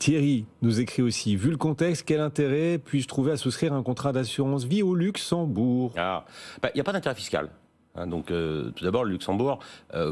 Thierry nous écrit aussi, vu le contexte, quel intérêt puis-je trouver à souscrire un contrat d'assurance vie au Luxembourg? Il n'y a pas d'intérêt fiscal. Donc, tout d'abord, le Luxembourg,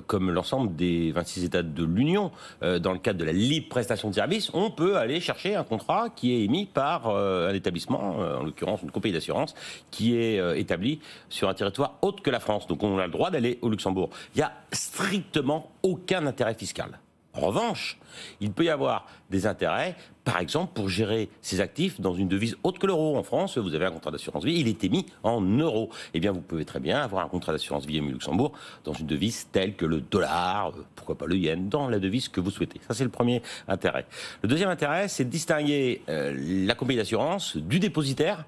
comme l'ensemble des 26 États de l'Union, dans le cadre de la libre prestation de services, on peut aller chercher un contrat qui est émis par un établissement, en l'occurrence une compagnie d'assurance, qui est établi sur un territoire autre que la France. Donc, on a le droit d'aller au Luxembourg. Il n'y a strictement aucun intérêt fiscal. En revanche, il peut y avoir des intérêts, par exemple, pour gérer ses actifs dans une devise autre que l'euro. En France, vous avez un contrat d'assurance vie, il est émis en euros. Eh bien, vous pouvez très bien avoir un contrat d'assurance vie émis au Luxembourg dans une devise telle que le dollar, pourquoi pas le yen, dans la devise que vous souhaitez. Ça, c'est le premier intérêt. Le deuxième intérêt, c'est de distinguer la compagnie d'assurance du dépositaire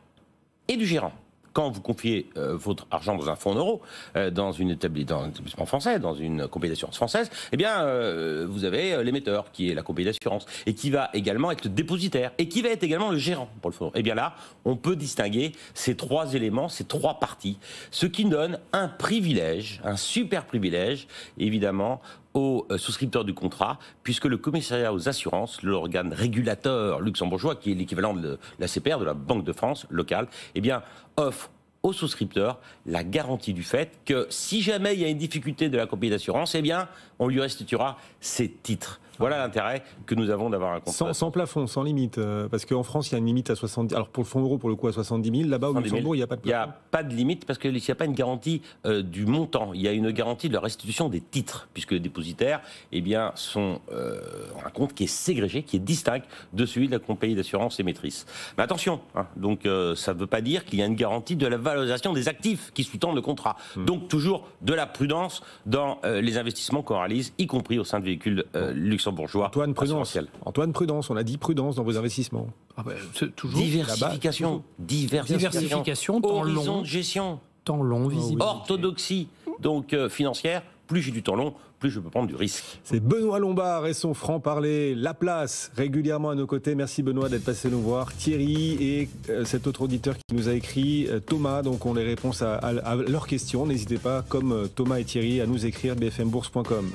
et du gérant. Quand vous confiez votre argent dans un fonds en euros, dans un établissement français, dans une compagnie d'assurance française, eh bien, vous avez l'émetteur, qui est la compagnie d'assurance, et qui va également être le dépositaire, et qui va être également le gérant pour le fonds. Eh bien là, on peut distinguer ces trois éléments, ces trois parties, ce qui donne un privilège, un super privilège, évidemment, aux souscripteurs du contrat, puisque le commissariat aux assurances, l'organe régulateur luxembourgeois, qui est l'équivalent de la CPR, de la Banque de France locale, eh bien, offre aux souscripteurs la garantie du fait que si jamais il y a une difficulté de la compagnie d'assurance, eh bien, on lui restituera ses titres. Voilà l'intérêt que nous avons d'avoir un contrat. Sans plafond, sans limite. Parce qu'en France, il y a une limite à 70. Alors pour le fonds euro, pour le coup, à 70 000. Là-bas, au Luxembourg, il n'y a pas de plafond. Il n'y a pas de limite parce qu'il n'y a pas une garantie du montant. Il y a une garantie de la restitution des titres, puisque les dépositaires eh bien, sont un compte qui est ségrégé, qui est distinct de celui de la compagnie d'assurance émettrice. Mais attention, donc ça ne veut pas dire qu'il y a une garantie de la valorisation des actifs qui sous-tendent le contrat. Donc toujours de la prudence dans les investissements qu'on réalise, y compris au sein de véhicules luxembourgeois. Antoine, prudence, on a dit prudence dans vos investissements. Toujours diversification, temps horizon long, de gestion, temps long, visible. orthodoxie, donc financière. Plus j'ai du temps long, plus je peux prendre du risque. C'est Benoît Lombard et son franc-parler. La place, régulièrement à nos côtés. Merci Benoît d'être passé nous voir. Thierry et cet autre auditeur qui nous a écrit, Thomas, donc on les réponses à leurs questions. N'hésitez pas, comme Thomas et Thierry, à nous écrire bfmbourse.com.